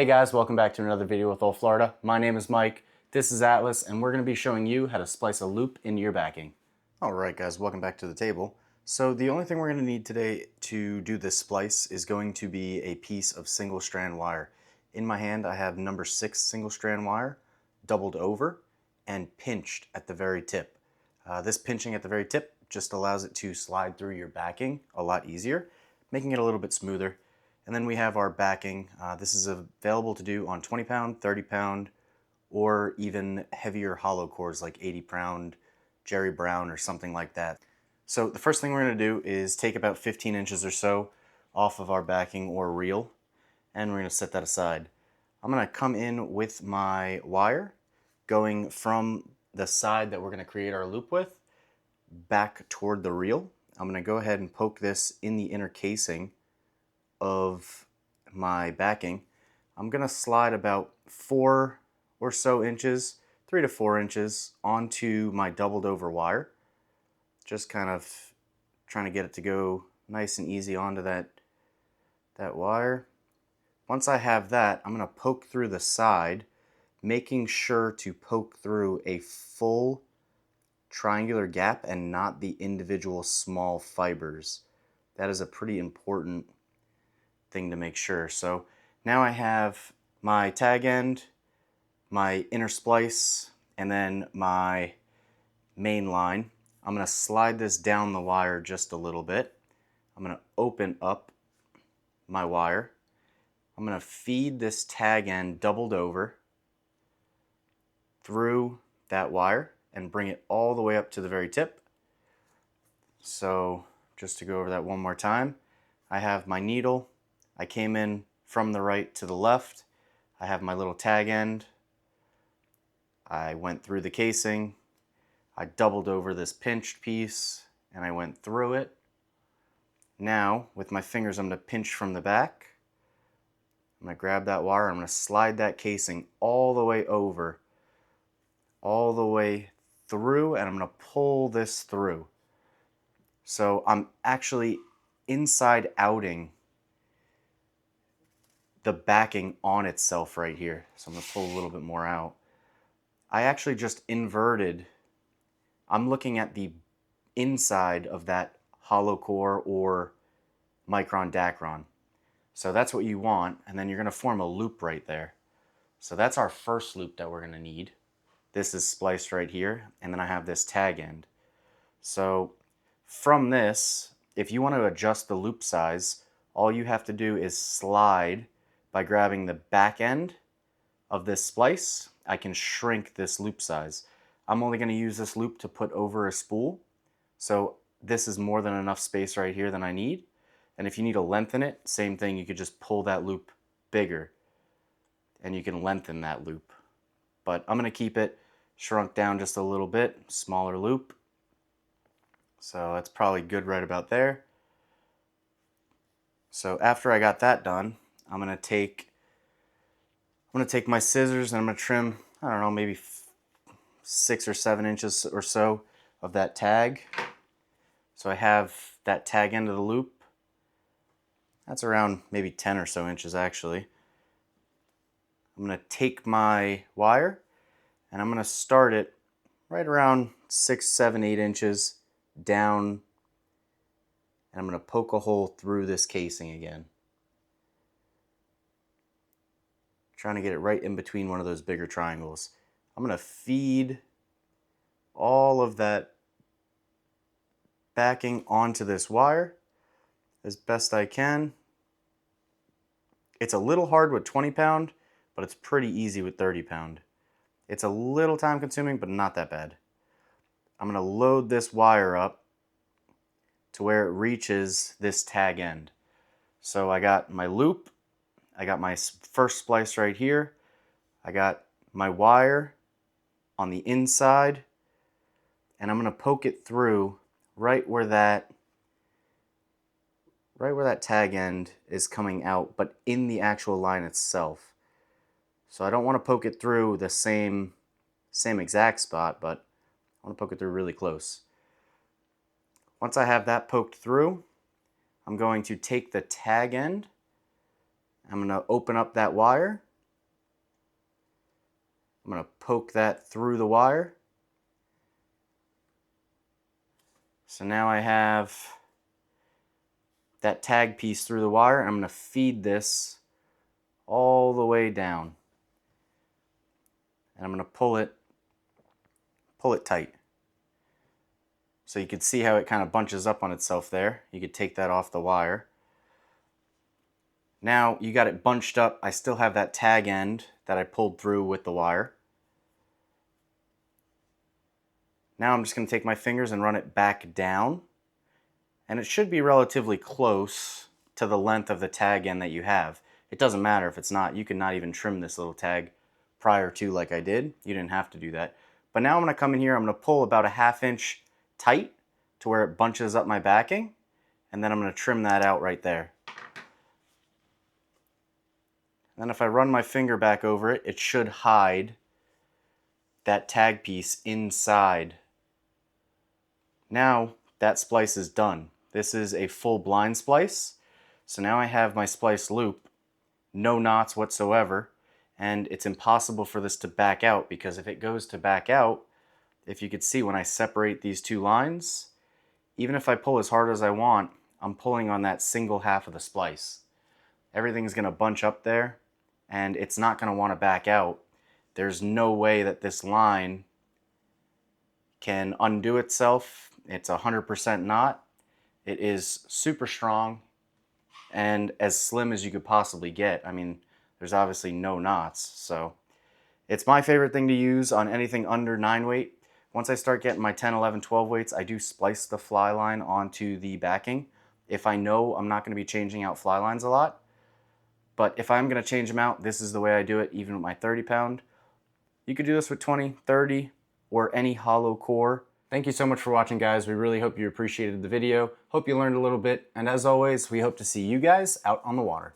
Hey guys, welcome back to another video with Old Florida. My name is Mike, this is Atlas, and we're going to be showing you how to splice a loop into your backing. Alright guys, welcome back to the table. So the only thing we're going to need today to do this splice is going to be a piece of single strand wire. In my hand I have number 6 single strand wire, doubled over, and pinched at the very tip. This pinching at the very tip just allows it to slide through your backing a lot easier, making it a little bit smoother. And then we have our backing. This is available to do on 20 pound, 30 pound, or even heavier hollow cores like 80 pound Jerry Brown or something like that. So the first thing we're going to do is take about 15 inches or so off of our backing or reel, and we're going to set that aside. I'm going to come in with my wire going from the side that we're going to create our loop with back toward the reel. I'm going to go ahead and poke this in the inner casing of my backing. I'm going to slide about 4 or so inches, 3 to 4 inches onto my doubled over wire. Just kind of trying to get it to go nice and easy onto that wire. Once I have that, I'm going to poke through the side, making sure to poke through a full triangular gap and not the individual small fibers. That is a pretty important thing to make sure. So now I have my tag end, my inner splice, and then my main line. I'm going to slide this down the wire just a little bit. I'm going to open up my wire. I'm going to feed this tag end doubled over through that wire and bring it all the way up to the very tip. So just to go over that one more time, I have my needle. I came in from the right to the left. I have my little tag end. I went through the casing. I doubled over this pinched piece and I went through it. Now, with my fingers, I'm going to pinch from the back. I'm going to grab that wire. I'm going to slide that casing all the way over, all the way through, and I'm going to pull this through. So I'm actually inside outing the backing on itself right here. So I'm going to pull a little bit more out. I actually just inverted. I'm looking at the inside of that hollow core or micron dacron. So that's what you want, and then you're going to form a loop right there. So that's our first loop that we're going to need. This is spliced right here, and then I have this tag end. So from this, if you want to adjust the loop size, all you have to do is slide by grabbing the back end of this splice. I can shrink this loop size. I'm only going to use this loop to put over a spool, so this is more than enough space right here than I need. And if you need to lengthen it, same thing, you could just pull that loop bigger and you can lengthen that loop. But I'm going to keep it shrunk down just a little bit, smaller loop. So that's probably good right about there. So after I got that done, I'm going to take my scissors and I'm going to trim, I don't know, maybe 6 or 7 inches or so of that tag. So I have that tag end of the loop. That's around maybe 10 or so inches actually. I'm going to take my wire and I'm going to start it right around 6, 7, 8 inches down, and I'm going to poke a hole through this casing again. Trying to get it right in between one of those bigger triangles. I'm going to feed all of that backing onto this wire as best I can. It's a little hard with 20 pound, but it's pretty easy with 30 pound. It's a little time consuming, but not that bad. I'm going to load this wire up to where it reaches this tag end. So I got my loop, I got my first splice right here, I got my wire on the inside, and I'm going to poke it through right where that tag end is coming out, but in the actual line itself. So I don't want to poke it through the same exact spot, but I want to poke it through really close. Once I have that poked through, I'm going to take the tag end, I'm going to open up that wire, I'm going to poke that through the wire. So now I have that tag piece through the wire. I'm going to feed this all the way down. And I'm going to pull it tight. So you can see how it kind of bunches up on itself there. You could take that off the wire. Now you got it bunched up. I still have that tag end that I pulled through with the wire. Now I'm just going to take my fingers and run it back down. And it should be relatively close to the length of the tag end that you have. It doesn't matter if it's not. You can not even trim this little tag prior to like I did. You didn't have to do that. But now I'm going to come in here, I'm going to pull about a 1/2 inch tight to where it bunches up my backing. And then I'm going to trim that out right there. And then if I run my finger back over it, it should hide that tag piece inside. Now that splice is done. This is a full blind splice. So now I have my splice loop, no knots whatsoever, and it's impossible for this to back out, because if it goes to back out, if you could see when I separate these two lines, even if I pull as hard as I want, I'm pulling on that single half of the splice. Everything's going to bunch up there, and it's not going to want to back out. There's no way that this line can undo itself. It's 100% knot. It is super strong and as slim as you could possibly get. I mean, there's obviously no knots, so it's my favorite thing to use on anything under 9 weight. Once I start getting my 10, 11, 12 weights, I do splice the fly line onto the backing. If I know I'm not going to be changing out fly lines a lot, but if I'm going to change them out, this is the way I do it, even with my 30 pound. You could do this with 20, 30, or any hollow core. Thank you so much for watching, guys. We really hope you appreciated the video. Hope you learned a little bit. And as always, we hope to see you guys out on the water.